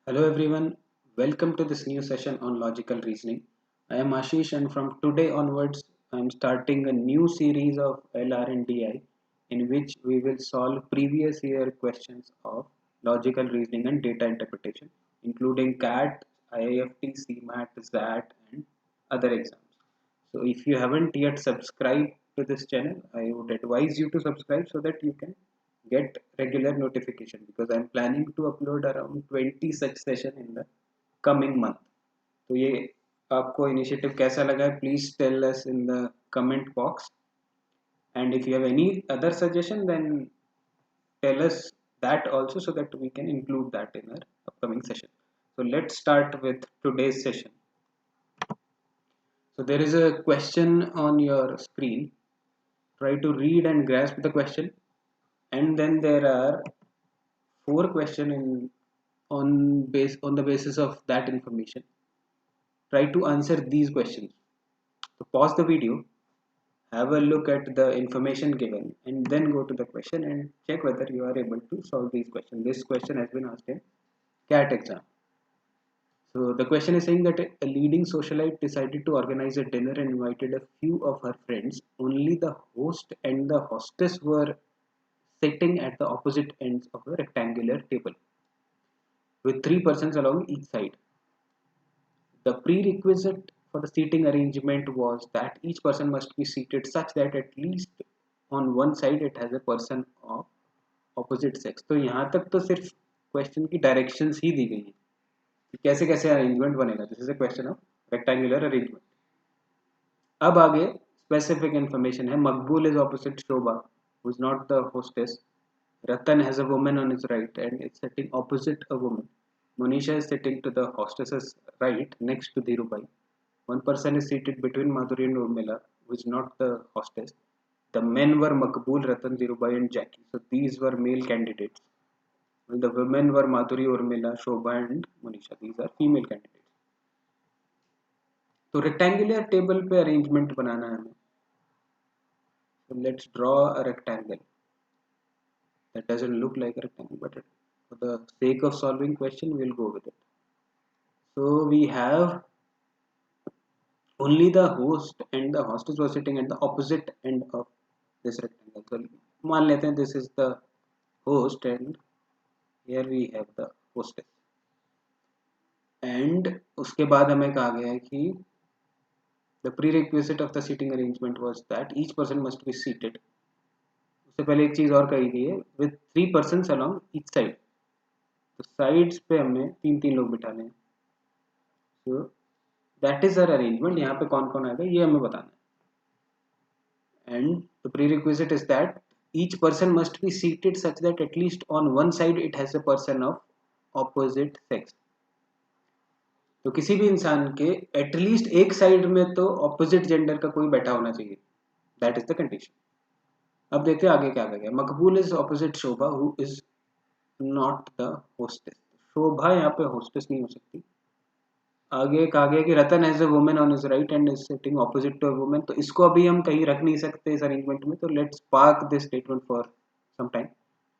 Hello everyone, welcome to this new session on logical reasoning. I am Ashish and from today onwards I am starting a new series of LR&DI in which we will solve previous year questions of logical reasoning and data interpretation including CAT, IIFT, CMAT, XAT and other exams. So if you haven't yet subscribed to this channel, I would advise you to subscribe so that you can get regular notification because I'm planning to upload around 20 such session in the coming month. तो ये आपको initiative कैसा लगा है please tell us in the comment box and if you have any other suggestion then tell us that also so that we can include that in our upcoming session. So let's start with today's session. So there is a question on your screen. Try to read and grasp the question, and then there are four questions in on the basis of that information. Try to answer these questions. So pause the video, have a look at the information given, and then go to the question and check whether you are able to solve these questions. This question has been asked in CAT exam. So the question is saying that a leading socialite decided to organize a dinner and invited a few of her friends. Only the host and the hostess were sitting at the opposite ends of a rectangular table with three persons along each side. The prerequisite for the seating arrangement was that each person must be seated such that at least on one side it has a person of opposite sex. तो यहाँ तक तो सिर्फ question की directions ही दी गई है कि कैसे कैसे अरेंजमेंट बनेगा. This is a question of rectangular arrangement. अब आगे स्पेसिफिक इंफॉर्मेशन है. मकबूल is opposite Shobha who is not the hostess. Ratan has a woman on his right and is sitting opposite a woman. Monisha is sitting to the hostess's right next to Dhirubai. One person is seated between Madhuri and Urmila, who is not the hostess. The men were Makbul, Ratan, Dhirubai and Jackie. So these were male candidates. While the women were Madhuri, Urmila, Shobha and Monisha. These are female candidates. तो rectangular table पे arrangement बनाना है हमें. So let's draw a rectangle. That doesn't look like a rectangle, but for the sake of solving question we'll go with it. So we have only the host and the hostess were sitting at the opposite end of this rectangle. So मान लेते हैं this is the host and here we have the hostess. And उसके बाद हमें कहा गया है कि the prerequisite of the seating arrangement was that each person must be seated. उससे पहले एक चीज और कही गई है with three persons along each side. तो साइड्स पे हमें तीन तीन लोग बिठाने हैं. So that is our arrangement. यहाँ पे कौन कौन आएगा ये हमें बताना है. And the prerequisite is that each person must be seated such that at least on one side it has a person of opposite sex. तो किसी भी इंसान के एटलीस्ट एक साइड में तो ऑपोजिट जेंडर का कोई बैठा होना चाहिए. That is the condition. अब देखते हैं आगे क्या कहा गया. Maqbool is opposite Shobha who is not the hostess. Shobha यहाँ पे होस्टेस नहीं हो सकती. आगे कहा गया कि Ratan as a woman on his right and is sitting opposite to a woman. तो इसको अभी हम कहीं रख नहीं सकते इस अरेंजमेंट में. तो let's park this statement for some time.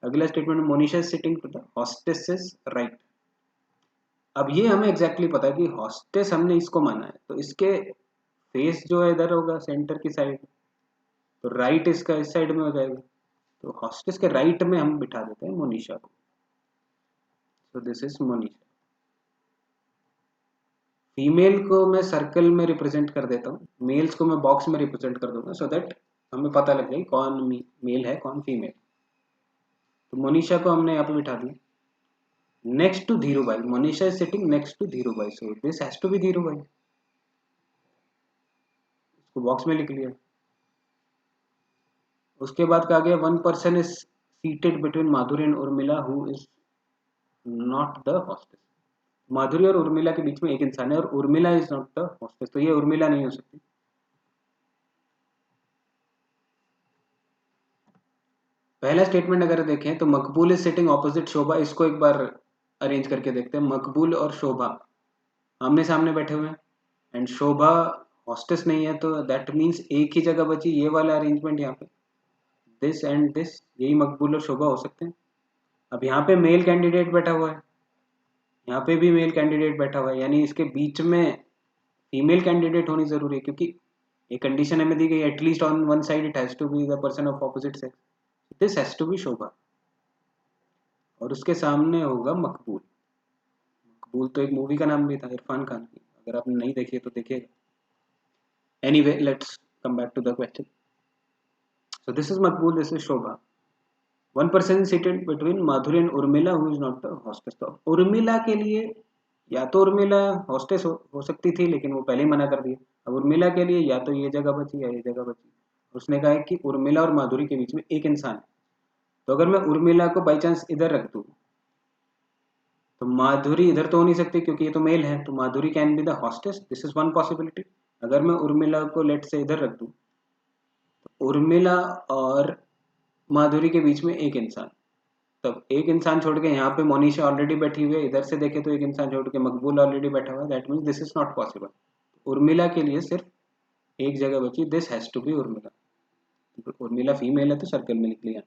अगला स्टेटमेंट में Monisha is sitting to the hostesses right. अब ये हमें एग्जैक्टली पता है कि हॉस्टेस हमने इसको माना है तो इसके फेस जो है इधर होगा सेंटर की साइड. तो राइट इसका इस साइड में हो जाएगा. तो हॉस्टेस के राइट में हम बिठा देते हैं मोनिशा को. सो दिस इज मोनिशा. फीमेल को मैं सर्कल में रिप्रेजेंट कर देता हूँ. मेल्स को मैं बॉक्स में रिप्रेजेंट कर दूंगा सो दैट हमें पता लग जाए कौन मेल है कौन फीमेल. तो मोनिशा को हमने यहाँ पे बिठा दिया next to Dhirubhai. Monisha is sitting next to Dhirubhai. So this has to be Dhirubhai. इसको बॉक्स में लिख लिया. उसके बाद कहा गया one person is seated between Madhuri and Urmila who is not the hostess. Madhuri और उर्मिला के बीच में एक इंसान है और Urmila is not the hostess. तो ये उर्मिला नहीं हो सकती. पहला स्टेटमेंट अगर देखें तो मकबूल इज सिटिंग ऑपोजिट शोभा. इसको एक बार अरेंज करके देखते हैं. मकबूल और शोभा आमने सामने बैठे हुए हैं एंड शोभा हॉस्टेस नहीं है. तो दैट मीन्स एक ही जगह बची ये वाला अरेंजमेंट. यहाँ पे दिस एंड दिस यही मकबूल और शोभा हो सकते हैं. अब यहाँ पे मेल कैंडिडेट बैठा हुआ है. यहाँ पे भी मेल कैंडिडेट बैठा हुआ है, यानी इसके बीच में फीमेल कैंडिडेट होनी जरूरी है, क्योंकि एक कंडीशन हमें दी गई, at least on one side it has to be the person of opposite sex, this has to be Shobha. और उसके सामने होगा मकबूल। मकबूल तो एक मूवी का नाम भी था इरफान खान की, अगर आपने नहीं देखी है तो देखिएगा। Anyway let's come back to the question. So this is Maqbool, this is Shobha. One person seated between Madhuri and Urmila who is not the hostess. तो उर्मिला के लिए, या तो उर्मिला हॉस्टेस हो सकती थी, लेकिन वो पहले ही मना कर दिया। अब उर्मिला के लिए या तो ये जगह बची या ये जगह बची। उसने कहा है कि उर्मिला और माधुरी के बीच में एक इंसान है। तो अगर मैं उर्मिला को बाई चांस इधर रख दूं, तो माधुरी इधर तो हो नहीं सकती क्योंकि ये तो मेल है, तो Madhuri can be the hostess, this is one possibility. अगर मैं उर्मिला को लेट से इधर रख दूं, तो उर्मिला और माधुरी के बीच में एक इंसान, तब एक इंसान छोड़ के यहाँ पे मोनिशा ऑलरेडी बैठी हुई है, इधर से देखे तो एक इंसान छोड़ के मकबूल ऑलरेडी बैठा हुआ है, that means this is not possible. Urmila के लिए सिर्फ एक जगह बची, this has to be Urmila. Urmila female है तो सर्कल में लिख लिया।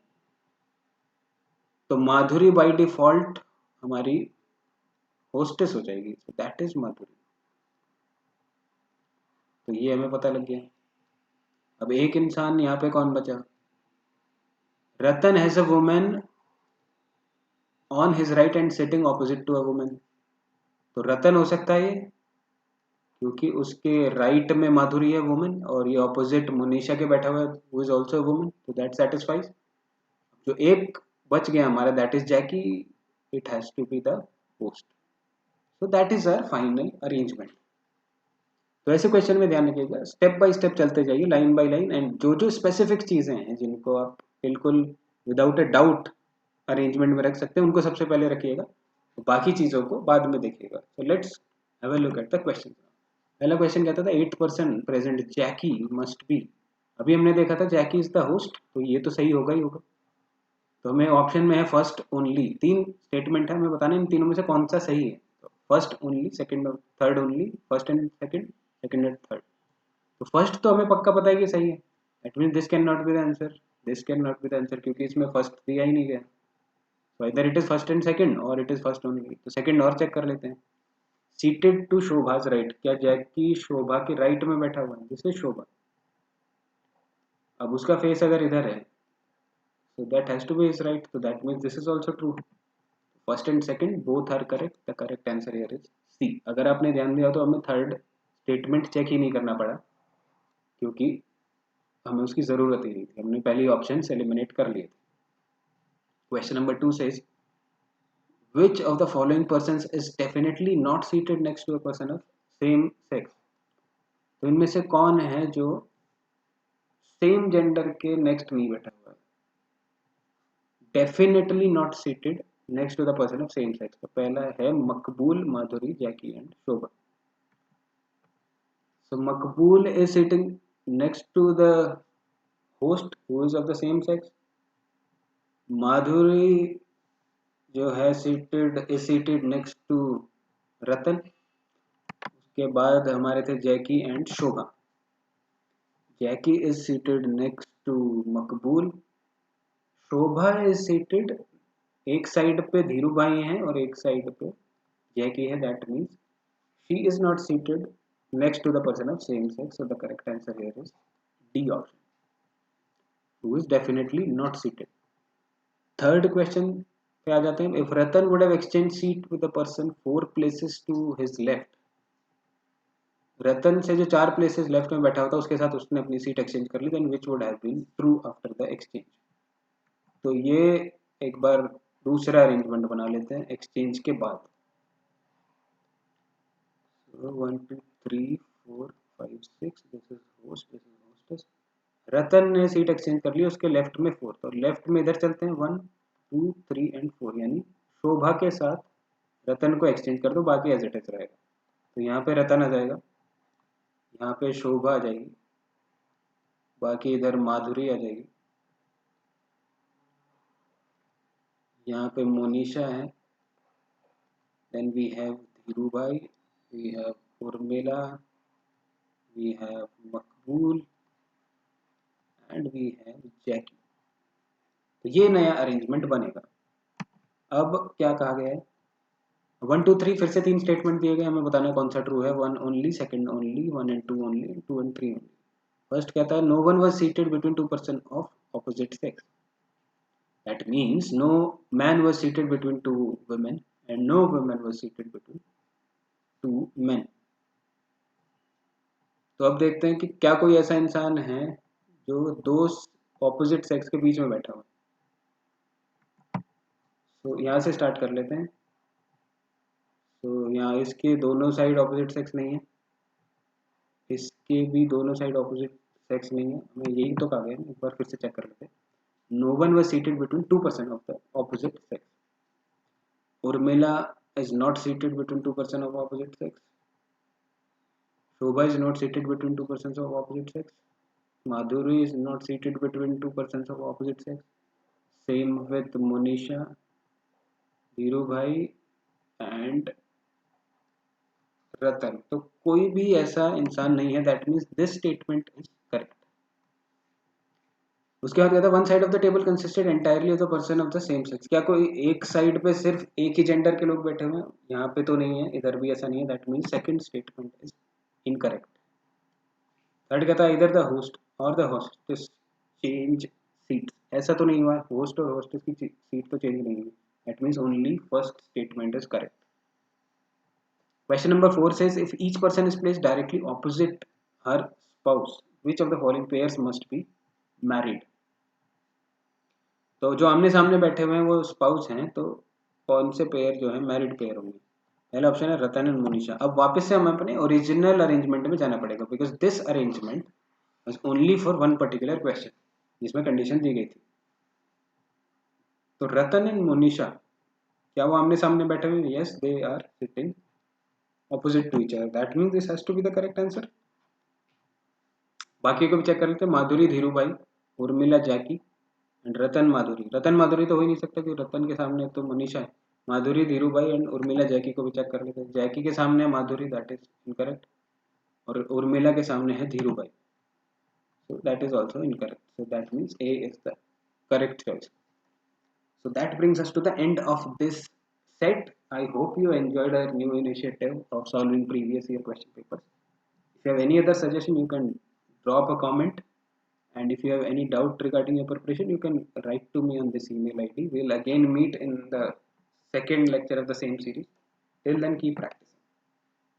तो माधुरी बाय डिफॉल्ट हमारी होस्टेस हो जाएगी, दैट इज माधुरी। तो ये हमें पता लग गया। अब एक इंसान यहाँ पे कौन बचा? Ratan has a women on his right and sitting opposite to a women. तो रतन हो सकता है ये, क्योंकि उसके राइट में माधुरी है वुमेन, और ये ऑपोजिट मोनिशा के बैठा हुआ है हु इज आल्सो वुमेन, तो दैट सेटिस्फाइज। जो एक बच गया हमारा, that is Jackie, it has to be the host. So that is our final arrangement. तो ऐसे क्वेश्चन में ध्यान रखिएगा, स्टेप बाय स्टेप चलते जाइए, लाइन बाय लाइन, एंड जो जो स्पेसिफिक चीजें हैं जिनको आप बिल्कुल विदाउट अ डाउट अरेंजमेंट में रख सकते हैं, उनको सबसे पहले रखिएगा, तो बाकी चीजों को बाद में देखिएगा। So let's have a look at the question. पहला क्वेश्चन कहता था 8% प्रेजेंट जैकी मस्ट बी। अभी हमने देखा था जैकी इज द होस्ट, तो ये तो सही होगा ही होगा। तो हमें ऑप्शन में है फर्स्ट ओनली, तीन स्टेटमेंट है, हमें बताना इन तीनों में से कौन सा सही है। तो first only, second third only, first and second, second and third. तो फर्स्ट तो हमें पक्का पता है कि सही है, that means this can not be the answer, this can not be the answer, क्योंकि इसमें फर्स्ट दिया ही नहीं गया। तो इधर it is first and second और इट इज फर्स्ट ओनली। तो सेकंड और चेक कर लेते हैं। सीटेड टू शोभाज राइट, क्या जैकी शोभा के राइट में बैठा हुआ है? दिस इज शोभा। अब उसका फेस अगर इधर है, so that has to be his right, so that means this is also true. First and second both are correct, the correct answer here is C। अगर आपने ध्यान दिया तो हमें थर्ड स्टेटमेंट चेक ही नहीं करना पड़ा, क्योंकि हमें उसकी जरूरत ही नहीं थी, हमने पहली ऑप्शन से एलिमिनेट कर लिए थे। Question number 2 says which of the following persons is definitely not seated next to a person of same sex। तो इनमें से कौन है जो सेम जेंडर के नेक्स्ट नहीं बैठा हुआ है? Definitely not seated next to the person of same sex. तो पहला है मकबूल, माधुरी, जैकी and Shobha. So Maqbool is sitting next to the host who is of the same sex. Madhuri जो है सीटेड नेक्स्ट टू रतन। उसके बाद हमारे थे Jackie and Shobha. Jackie is seated next to Maqbool. Shobha is seated, एक साइड पे धीरू भाई हैं और एक साइड पे जैकी है, that means she is not seated next to the person of same sex, so the correct answer here is D option, who is definitely not seated। Third question पे आ जाते हैं। if Ratan would have exchanged seat with the person 4 places to his left, रतन से जो 4 places left में बैठा होता उसके साथ उसने अपनी सीट एक्सचेंज कर ली, then which would have been true after the exchange। तो ये एक बार दूसरा अरेंजमेंट बना लेते हैं एक्सचेंज के बाद। 1 2 3 4 5 6, this is host, this is hostess. Ratan ने सीट एक्सचेंज कर ली, उसके लेफ्ट में 4, तो लेफ्ट में इधर चलते हैं 1 2 3 एंड 4, यानी शोभा के साथ रतन को एक्सचेंज कर दो, बाकी एज इट इज रहेगा। तो यहाँ पे रतन आ जाएगा, यहाँ पे शोभा आ जाएगी, बाकी इधर माधुरी आ जाएगी, यहाँ पे मोनिशा है, then we have Dhiru Bhai, we have Urmila, we have Maqbool and we have Jackie. तो ये नया अरेंजमेंट बनेगा। अब क्या कहा गया है 1 2 3 फिर से 3 स्टेटमेंट दिए गए, हमें बताना है कौन सा ट्रू है। 1 only, second only, 1 and 2 only, 2 and 3 only. First कहता है no one was seated between 2 person of opposite sex. That means no man was seated between 2 women and no woman was seated between 2 men. तो अब देखते हैं कि क्या कोई ऐसा इंसान है जो दो ऑपोजिट सेक्स के बीच में बैठा हुआ है। तो यहाँ से स्टार्ट कर लेते हैं। तो यहाँ इसके दोनों साइड ऑपोजिट सेक्स नहीं है, इसके भी दोनों साइड ऑपोजिट सेक्स नहीं है, हमें यही तो कहा गया है। एक बार फिर से चेक कर लेते हैं। No one was seated between 2 person of the opposite sex. Urmila is not seated between 2 persons of opposite sex. Shobha is not seated between 2 persons of opposite sex. Madhuri is not seated between 2 persons of opposite sex. Same with Monisha, Dhiru Bhai and रतन। तो कोई भी ऐसा इंसान नहीं है, that means this statement is correct. उसके बाद कहता है one side of the table consisted entirely of the person of the same sex. क्या कोई एक साइड पे सिर्फ एक ही जेंडर के लोग बैठे हुए हैं? यहाँ पे तो नहीं है, इधर भी ऐसा नहीं है, that means second statement is incorrect. Third कहता है इधर द होस्ट और द होस्टेस चेंज सीट। ऐसा तो नहीं हुआ, होस्ट और होस्टेस की सीट तो चेंज नहीं हुई, that means only first statement is correct. Question number 4 says if each person is placed directly opposite her spouse, which of the following pairs must be married? तो जो आमने सामने बैठे हुए हैं वो स्पाउस हैं, तो कौन से पेयर जो है मैरिड पेयर होंगे? पहला ऑप्शन है रतन एंड मोनिशा। अब वापस से हमें अपने ओरिजिनल अरेंजमेंट में जाना पड़ेगा, because this arrangement was only for one particular question जिसमें कंडीशन दी गई थी। तो रतन एंड मोनिशा क्या वो आमने सामने बैठे हुए हैं? Yes, they are sitting opposite to each other. That means this has to be the correct answer. बाकी को भी चेक कर लेते हैं। माधुरी धीरू भाई, उर्मिला जैकी एंड रतन माधुरी। रतन माधुरी तो हो ही नहीं सकता क्योंकि रतन के सामने तो मनीषा है। माधुरी धीरू भाई एंड उर्मिला जैकी को भी चेक कर लेते हैं। जैकी के सामने है माधुरी, दैट इज इनकरेक्ट, और उर्मिला के सामने है धीरू भाई, so that is also incorrect. So that means A is the correct choice. So that brings us to the end of this set. I hope you enjoyed our new initiative of solving previous year question papers. If you have any other suggestion, you can drop a comment. And if you have any doubt regarding your preparation, you can write to me on this email ID. We'll again meet in the second lecture of the same series. Till then, keep practicing.